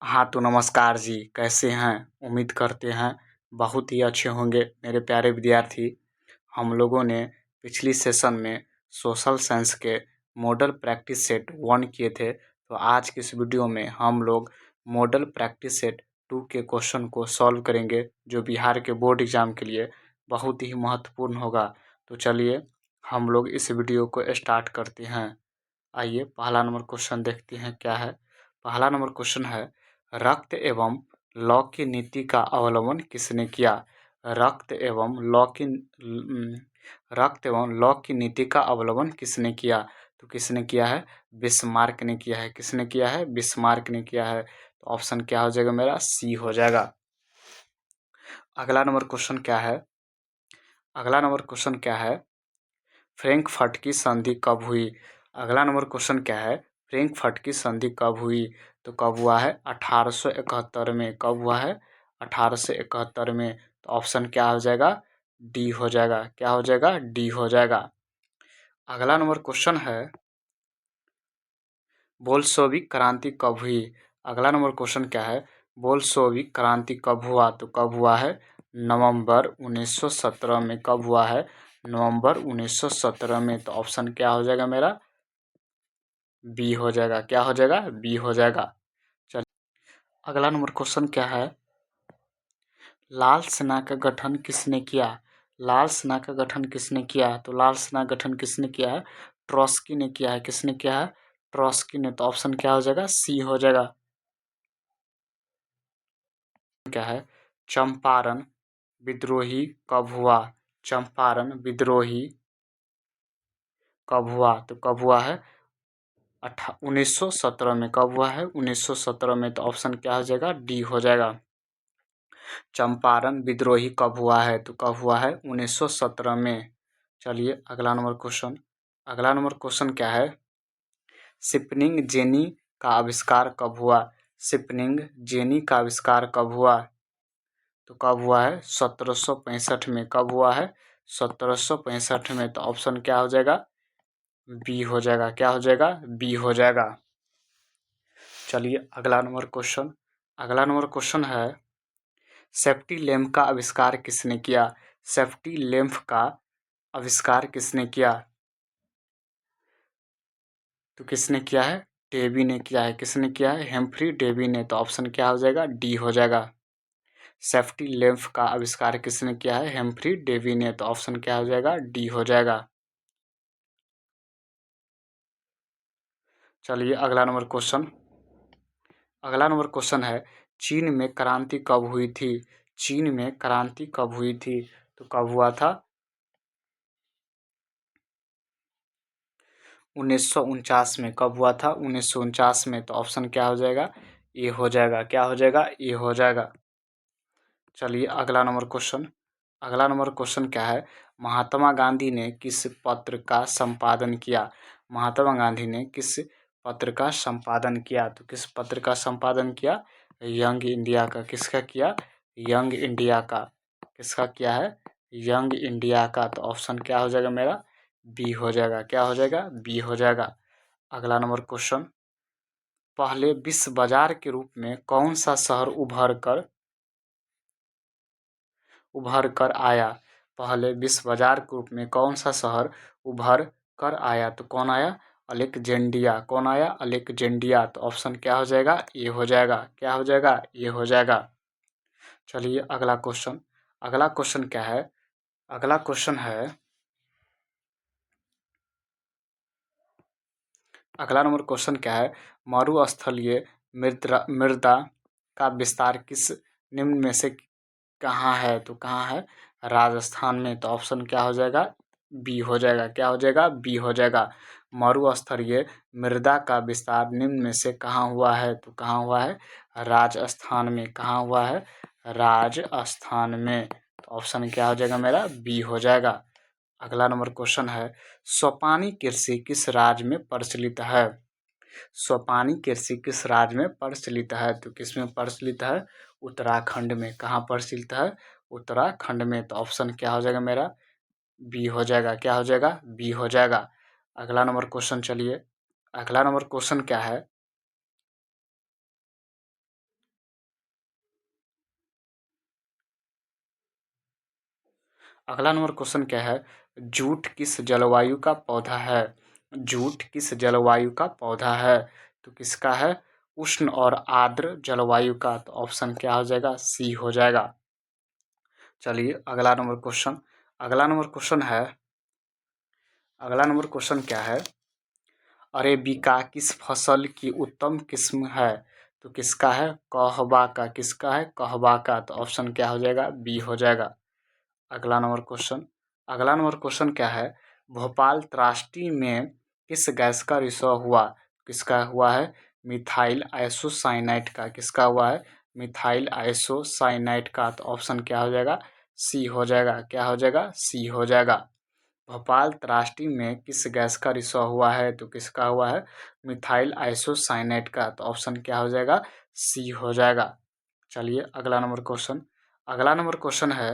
हाँ, तो नमस्कार जी, कैसे हैं? उम्मीद करते हैं बहुत ही अच्छे होंगे मेरे प्यारे विद्यार्थी। हम लोगों ने पिछली सेशन में सोशल साइंस के मॉडल प्रैक्टिस सेट 1 किए थे, तो आज की इस वीडियो में हम लोग मॉडल प्रैक्टिस सेट 2 के क्वेश्चन को सॉल्व करेंगे, जो बिहार के बोर्ड एग्ज़ाम के लिए बहुत ही महत्वपूर्ण होगा। तो चलिए हम लोग इस वीडियो को स्टार्ट करते हैं। आइए पहला नंबर क्वेश्चन देखते हैं क्या है। पहला नंबर क्वेश्चन है, रक्त एवं लौ की नीति का अवलंबन किसने किया? रक्त एवं लौ की रक्त एवं लौ की नीति का अवलंबन किसने किया? तो किसने किया है? बिस्मार्क ने किया है। किसने किया है? बिस्मार्क ने किया है। तो ऑप्शन क्या हो जाएगा मेरा? सी हो जाएगा। अगला नंबर क्वेश्चन क्या है? अगला नंबर क्वेश्चन क्या है? फ्रैंकफर्ट की संधि कब हुई? अगला नंबर क्वेश्चन क्या है? फ्रैंकफर्ट की संधि कब हुई? तो कब हुआ है? 1871 में। कब हुआ है? 1871 में। तो ऑप्शन क्या हो जाएगा? डी हो जाएगा। क्या हो जाएगा? डी हो जाएगा। अगला नंबर क्वेश्चन है, बोल्शेविक क्रांति कब हुई? अगला नंबर क्वेश्चन क्या है? बोल्शेविक क्रांति कब हुआ? तो कब हुआ है? नवंबर 1917 में। कब हुआ है? नवंबर 1917 में। तो ऑप्शन क्या हो जाएगा मेरा? बी हो जाएगा। क्या हो जाएगा? बी हो जाएगा। चलिए अगला नंबर क्वेश्चन क्या है? लाल सेना का गठन किसने किया? लाल सेना का गठन किसने किया? तो लाल सेना गठन किसने किया है? ट्रॉट्स्की ने किया है। किसने किया है? ट्रॉट्स्की ने। तो ऑप्शन क्या हो जाएगा? सी हो जाएगा। क्या है? चंपारण विद्रोही कब हुआ? चंपारण विद्रोही कब हुआ? तो कब हुआ है? 1917 में। कब हुआ है? 1917 में। तो ऑप्शन क्या हो जाएगा? डी हो जाएगा। चंपारण विद्रोही कब हुआ है? तो कब हुआ है? 1917 में। चलिए अगला नंबर क्वेश्चन। अगला नंबर क्वेश्चन क्या है? शिपनिंग जेनी का आविष्कार कब हुआ? शिपनिंग जेनी का आविष्कार कब हुआ? तो कब हुआ है? 1765 में। कब हुआ है? 1765 में। तो ऑप्शन क्या हो जाएगा? बी हो जाएगा। क्या हो जाएगा? बी हो जाएगा। चलिए अगला नंबर क्वेश्चन। अगला नंबर क्वेश्चन है, सेफ्टी लैंप का आविष्कार किसने किया? सेफ्टी लैंप का आविष्कार किसने किया? तो किसने किया है? डेवी ने किया है। किसने किया है? हेम्फ्री डेवी ने। तो ऑप्शन क्या हो जाएगा? डी हो जाएगा। सेफ्टी लैंप का आविष्कार किसने किया है? हेम्फ्री डेवी ने। तो ऑप्शन क्या हो जाएगा? डी हो जाएगा। चलिए अगला नंबर क्वेश्चन। अगला नंबर क्वेश्चन है, चीन में क्रांति कब हुई थी? चीन में क्रांति कब हुई थी? तो कब हुआ था? 1949 में। कब हुआ था? 1949 में। तो ऑप्शन क्या हो जाएगा? ए हो जाएगा। क्या हो जाएगा? ए हो जाएगा। चलिए अगला नंबर क्वेश्चन। अगला नंबर क्वेश्चन क्या है? महात्मा गांधी ने किस पत्र का संपादन किया? महात्मा गांधी ने किस पत्र का संपादन किया? तो किस पत्र का संपादन किया? यंग इंडिया का। किसका किया? यंग इंडिया का। किसका किया है? यंग इंडिया का। तो ऑप्शन क्या हो जाएगा मेरा? बी हो जाएगा। क्या हो जाएगा? बी हो जाएगा। अगला नंबर क्वेश्चन, पहले विश्व बाजार के रूप में कौन सा शहर उभर कर आया? पहले विश्व बाजार के रूप में कौन सा शहर उभर कर आया? तो कौन आया? अलेक्जेंड्रिया। कौन आया? अलेक्जेंड्रिया। तो ऑप्शन क्या हो जाएगा? ये हो जाएगा। क्या हो जाएगा? ये हो जाएगा। चलिए अगला क्वेश्चन। अगला क्वेश्चन क्या है? अगला क्वेश्चन है, अगला नंबर क्वेश्चन क्या है? मरुस्थलीय मृदा का विस्तार किस निम्न में से कहाँ है? तो कहाँ है? राजस्थान में। तो ऑप्शन क्या हो जाएगा? बी हो जाएगा। क्या हो जाएगा? बी हो जाएगा। मरुस्थलीय मृदा का विस्तार निम्न में से कहाँ हुआ है? तो कहाँ हुआ है? राजस्थान में। कहाँ हुआ है? राजस्थान में। तो ऑप्शन क्या हो जाएगा मेरा? बी हो जाएगा। अगला नंबर क्वेश्चन है, सोपानी कृषि किस राज्य में प्रचलित है? सोपानी कृषि किस राज्य में प्रचलित है? तो किस में प्रचलित है? उत्तराखंड में। कहाँ प्रचलित है? उत्तराखंड में। तो ऑप्शन क्या हो जाएगा मेरा? बी हो जाएगा। क्या हो जाएगा? बी हो जाएगा। अगला नंबर क्वेश्चन। चलिए अगला नंबर क्वेश्चन क्या है? अगला नंबर क्वेश्चन क्या है, जूट किस जलवायु का पौधा है? जूट किस जलवायु का पौधा है? तो किसका है? उष्ण और आर्द्र जलवायु का। तो ऑप्शन क्या हो जाएगा? सी हो जाएगा। चलिए अगला नंबर क्वेश्चन, अगला नंबर क्वेश्चन है, अगला नंबर क्वेश्चन क्या है, अरेबिका किस फसल की उत्तम किस्म है? तो किसका है? कहवा का। किसका है? कहवा का। तो ऑप्शन क्या हो जाएगा? बी हो जाएगा। अगला नंबर क्वेश्चन, अगला नंबर क्वेश्चन क्या है, भोपाल त्रासदी में किस गैस का रिसाव हुआ? किसका हुआ है? मिथाइल आइसोसाइनाइड का। किसका हुआ है? मिथाइल आइसोसाइनाइड का। तो ऑप्शन क्या हो जाएगा? सी हो जाएगा। क्या हो जाएगा? सी हो जाएगा। भोपाल त्रासदी में किस गैस का रिसाव हुआ है? तो किसका हुआ है? मिथाइल आइसोसाइनाइड का। तो ऑप्शन क्या हो जाएगा? सी हो जाएगा। चलिए अगला नंबर क्वेश्चन, अगला नंबर क्वेश्चन है,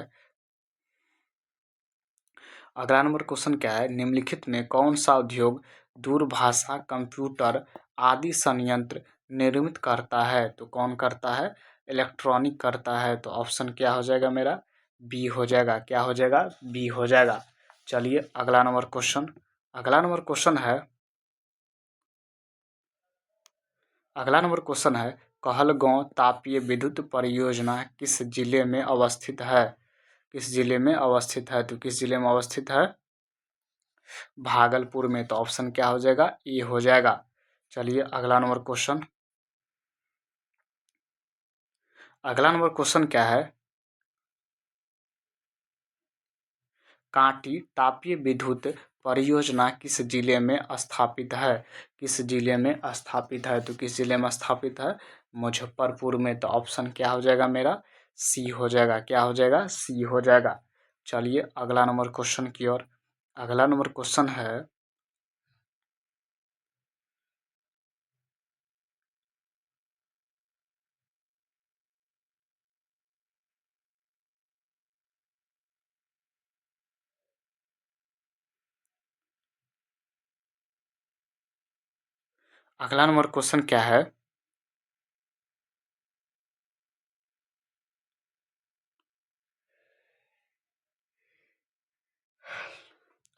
अगला नंबर क्वेश्चन क्या है, निम्नलिखित में कौन सा उद्योग दूरभाषा, कंप्यूटर आदि संयंत्र निर्मित करता है? तो कौन करता है? इलेक्ट्रॉनिक करता है। तो ऑप्शन क्या हो जाएगा मेरा? बी हो जाएगा। क्या हो जाएगा? बी हो जाएगा। चलिए अगला नंबर क्वेश्चन, अगला नंबर क्वेश्चन है, अगला नंबर क्वेश्चन है, कहलगांव तापीय विद्युत परियोजना किस जिले में अवस्थित है? किस जिले में अवस्थित है? तो किस जिले में अवस्थित है? भागलपुर में। तो ऑप्शन क्या हो जाएगा? ए हो जाएगा। चलिए अगला नंबर क्वेश्चन, अगला नंबर क्वेश्चन क्या है, कांटी तापीय विद्युत परियोजना किस जिले में स्थापित है? किस जिले में स्थापित है? तो किस जिले में स्थापित है? मुजफ्फरपुर में। तो ऑप्शन क्या हो जाएगा मेरा? सी हो जाएगा। क्या हो जाएगा? सी हो जाएगा। चलिए अगला नंबर क्वेश्चन की ओर, अगला नंबर क्वेश्चन है, अगला नंबर क्वेश्चन क्या है,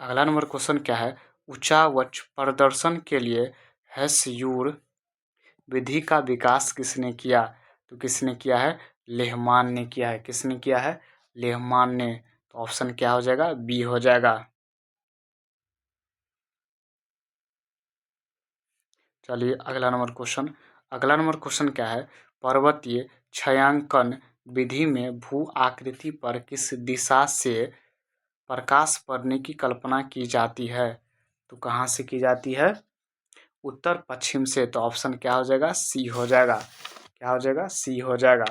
अगला नंबर क्वेश्चन क्या है, उच्चावच प्रदर्शन के लिए हेस्यूर विधि का विकास किसने किया? तो किसने किया है? लेहमान ने किया है। किसने किया है? लेहमान ने। तो ऑप्शन क्या हो जाएगा? बी हो जाएगा। चलिए अगला नंबर क्वेश्चन, अगला नंबर क्वेश्चन क्या है, पर्वतीय छायांकन विधि में भू आकृति पर किस दिशा से प्रकाश पड़ने की कल्पना की जाती है? तो कहाँ से की जाती है? उत्तर पश्चिम से। तो ऑप्शन क्या हो जाएगा? सी हो जाएगा। क्या हो जाएगा? सी हो जाएगा।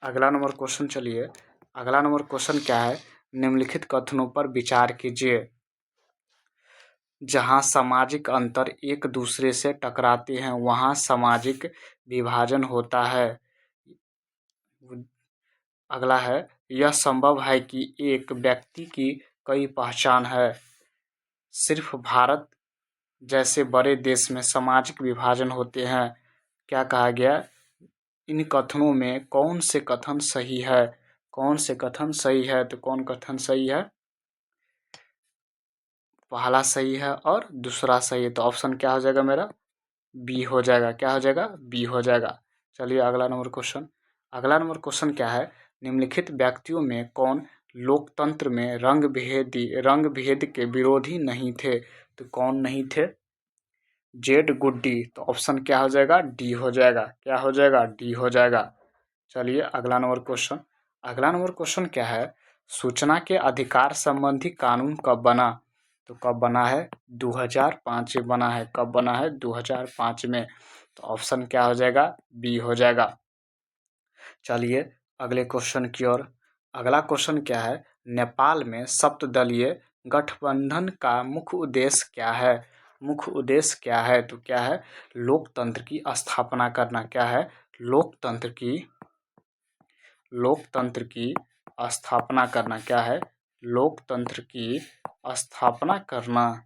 अगला नंबर क्वेश्चन, चलिए अगला नंबर क्वेश्चन क्या है, निम्नलिखित कथनों पर विचार कीजिए। जहाँ सामाजिक अंतर एक दूसरे से टकराते हैं वहाँ सामाजिक विभाजन होता है। अगला है, यह संभव है कि एक व्यक्ति की कई पहचान है। सिर्फ भारत जैसे बड़े देश में सामाजिक विभाजन होते हैं। क्या कहा गया? इन कथनों में कौन से कथन सही है? कौन से कथन सही है? तो कौन कथन सही है? पहला सही है और दूसरा सही है। तो ऑप्शन क्या हो जाएगा मेरा? बी हो जाएगा। क्या हो जाएगा? बी हो जाएगा। चलिए अगला नंबर क्वेश्चन, अगला नंबर क्वेश्चन क्या है, निम्नलिखित व्यक्तियों में कौन लोकतंत्र में रंग भेद के विरोधी नहीं थे? तो कौन नहीं थे? जेड गुड्डी। तो ऑप्शन क्या हो जाएगा? डी हो जाएगा। क्या हो जाएगा? डी हो जाएगा। चलिए अगला नंबर क्वेश्चन, अगला नंबर क्वेश्चन क्या है, सूचना के अधिकार संबंधी कानून कब बना? तो कब बना है? 2005 में बना है। कब बना है? 2005 में। तो ऑप्शन क्या हो जाएगा? बी हो जाएगा। चलिए अगले क्वेश्चन की ओर, अगला क्वेश्चन क्या है, नेपाल में सप्तदलीय गठबंधन का मुख्य उद्देश्य क्या है? मुख्य उद्देश्य क्या है? तो क्या है? लोकतंत्र की स्थापना करना। क्या है? लोकतंत्र की, लोकतंत्र की स्थापना करना। क्या है? लोकतंत्र की स्थापना करना,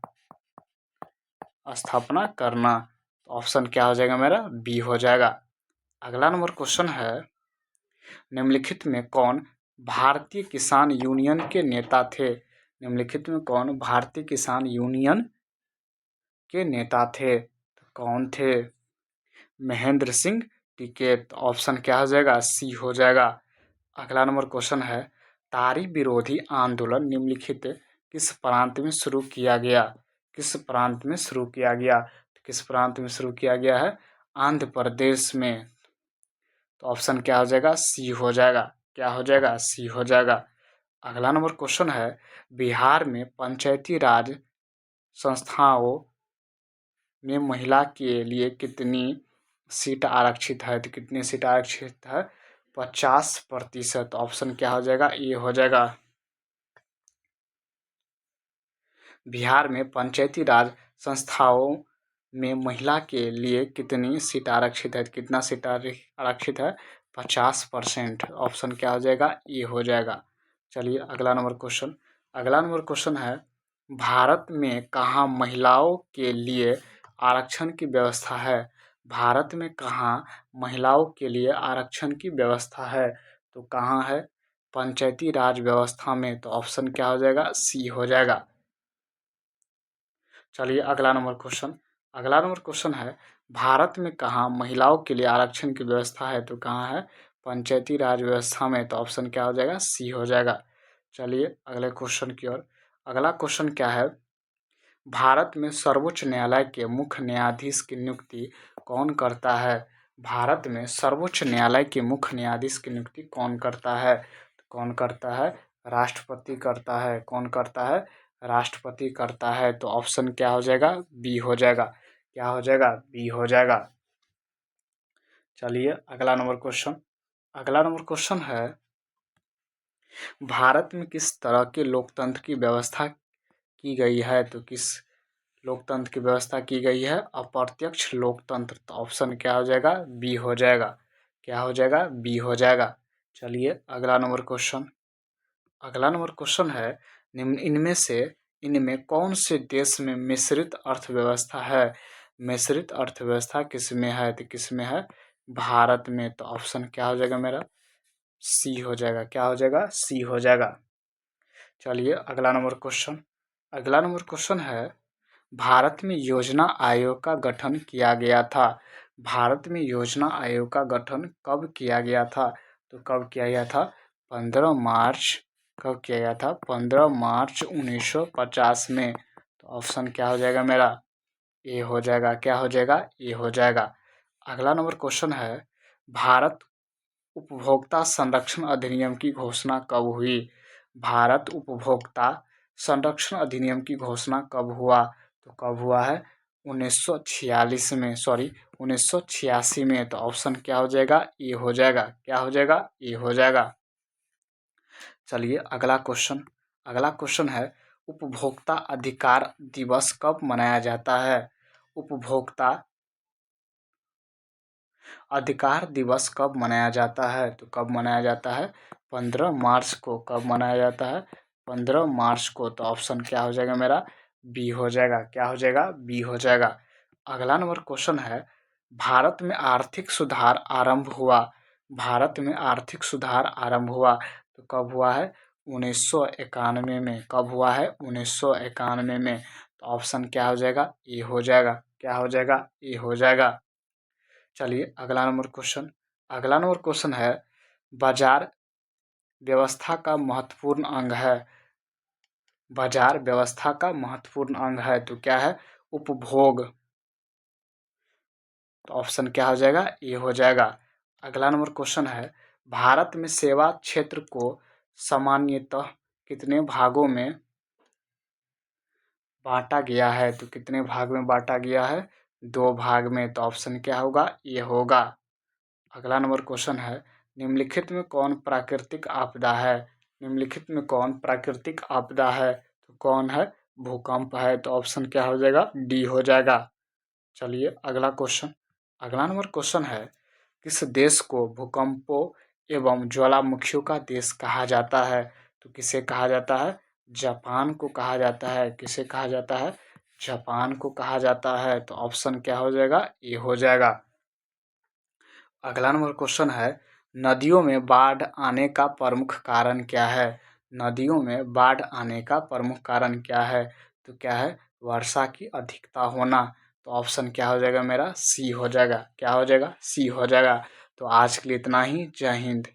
स्थापना करना। ऑप्शन क्या हो जाएगा मेरा? बी हो जाएगा। अगला नंबर क्वेश्चन है, निम्नलिखित में कौन भारतीय किसान यूनियन के नेता थे? निम्नलिखित में कौन भारतीय किसान यूनियन के नेता थे? तो कौन थे? महेंद्र सिंह टिकैत। ऑप्शन क्या हो जाएगा? सी हो जाएगा। अगला नंबर क्वेश्चन है, तारी विरोधी आंदोलन निम्नलिखित किस प्रांत में शुरू किया गया? किस प्रांत में शुरू किया गया? किस प्रांत में शुरू किया गया है? आंध्र प्रदेश में। तो ऑप्शन क्या हो जाएगा? सी हो जाएगा। क्या हो जाएगा? सी हो जाएगा। अगला नंबर क्वेश्चन है, बिहार में पंचायती राज संस्थाओं में महिला के लिए कितनी सीट आरक्षित है? तो कितनी सीट आरक्षित है? 50%। ऑप्शन क्या हो जाएगा? ए हो जाएगा। बिहार में पंचायती राज संस्थाओं में महिला के लिए कितनी सीट आरक्षित है? कितना सीट आरक्षित है? 50%। ऑप्शन क्या हो जाएगा? ए हो जाएगा। चलिए अगला नंबर क्वेश्चन। अगला नंबर क्वेश्चन है, भारत में कहाँ महिलाओं के लिए आरक्षण की व्यवस्था है? भारत में कहाँ महिलाओं के लिए आरक्षण की व्यवस्था है? तो कहाँ है? पंचायती राज व्यवस्था में। तो ऑप्शन क्या हो जाएगा? सी हो जाएगा। चलिए अगला नंबर क्वेश्चन। अगला नंबर क्वेश्चन है, भारत में कहाँ महिलाओं के लिए आरक्षण की व्यवस्था है? तो कहाँ है? पंचायती राज व्यवस्था में। तो ऑप्शन क्या हो जाएगा? सी हो जाएगा। चलिए अगले क्वेश्चन की ओर। अगला क्वेश्चन क्या है, भारत में सर्वोच्च न्यायालय के मुख्य न्यायाधीश की नियुक्ति कौन करता है? भारत में सर्वोच्च न्यायालय के मुख्य न्यायाधीश की नियुक्ति कौन करता है? कौन करता है? राष्ट्रपति करता है। कौन करता है? राष्ट्रपति करता है। तो ऑप्शन क्या हो जाएगा? बी हो जाएगा। क्या हो जाएगा? बी हो जाएगा। चलिए अगला नंबर क्वेश्चन। अगला नंबर क्वेश्चन है, भारत में किस तरह के लोकतंत्र की व्यवस्था की गई है? तो किस लोकतंत्र की व्यवस्था की गई है? अप्रत्यक्ष लोकतंत्र। तो ऑप्शन क्या हो जाएगा? बी हो जाएगा। क्या हो जाएगा? बी हो जाएगा। चलिए अगला नंबर क्वेश्चन। अगला नंबर क्वेश्चन है, निम्न इनमें कौन से देश में मिश्रित अर्थव्यवस्था है? मिश्रित अर्थव्यवस्था किस में है? तो किस में है? भारत में। तो ऑप्शन क्या हो जाएगा मेरा? सी हो जाएगा। क्या हो जाएगा? सी हो जाएगा। चलिए अगला नंबर क्वेश्चन। अगला नंबर क्वेश्चन है, भारत में योजना आयोग का गठन किया गया था? भारत में योजना आयोग का गठन कब किया गया था? तो कब किया गया था? 15 मार्च। कब किया गया था? 15 मार्च 1950 में। तो ऑप्शन क्या हो जाएगा मेरा? ए हो जाएगा। क्या हो जाएगा? ए हो जाएगा। अगला नंबर क्वेश्चन है, भारत उपभोक्ता संरक्षण अधिनियम की घोषणा कब हुई? भारत उपभोक्ता संरक्षण अधिनियम की घोषणा कब हुआ? तो कब हुआ है? 1946 में, सॉरी 1986 में। तो ऑप्शन क्या हो जाएगा? ए हो जाएगा। क्या हो जाएगा? ए हो जाएगा। चलिए अगला क्वेश्चन। अगला क्वेश्चन है, उपभोक्ता अधिकार दिवस कब मनाया जाता है? उपभोक्ता अधिकार दिवस कब मनाया जाता है? तो कब मनाया जाता है? 15 मार्च को। कब मनाया जाता है? 15 मार्च को। तो ऑप्शन क्या हो जाएगा मेरा? बी हो जाएगा। क्या हो जाएगा? बी हो जाएगा। अगला नंबर क्वेश्चन है, भारत में आर्थिक सुधार आरंभ हुआ? भारत में आर्थिक सुधार आरंभ हुआ तो कब हुआ है? 1991 में। कब हुआ है? 1991 में। तो ऑप्शन क्या हो जाएगा? ए हो जाएगा। क्या हो जाएगा? ए हो जाएगा। चलिए अगला नंबर क्वेश्चन। अगला नंबर क्वेश्चन है, बाजार व्यवस्था का महत्वपूर्ण अंग है? बाजार व्यवस्था का महत्वपूर्ण अंग है तो क्या है? उपभोग। तो ऑप्शन क्या हो जाएगा? ए हो जाएगा। अगला नंबर क्वेश्चन है, भारत में सेवा क्षेत्र को सामान्यतः कितने भागों में बांटा गया है? तो कितने भाग में बांटा गया है? 2 भाग में। तो ऑप्शन क्या होगा? ए होगा। अगला नंबर क्वेश्चन है, निम्नलिखित में कौन प्राकृतिक आपदा है? निम्नलिखित में कौन प्राकृतिक आपदा है? तो कौन है? भूकंप है। तो ऑप्शन क्या हो जाएगा? डी हो जाएगा। चलिए अगला क्वेश्चन। अगला नंबर क्वेश्चन है, किस देश को भूकंपों एवं ज्वालामुखियों का देश कहा जाता है? तो किसे कहा जाता है? जापान को कहा जाता है। किसे कहा जाता है? जापान को कहा जाता है। तो ऑप्शन क्या हो जाएगा? ए हो जाएगा। अगला नंबर क्वेश्चन है, नदियों में बाढ़ आने का प्रमुख कारण क्या है? नदियों में बाढ़ आने का प्रमुख कारण क्या है? तो क्या है? वर्षा की अधिकता होना। तो ऑप्शन क्या हो जाएगा मेरा? सी हो जाएगा। क्या हो जाएगा? सी हो जाएगा। तो आज के लिए इतना ही। जय हिंद।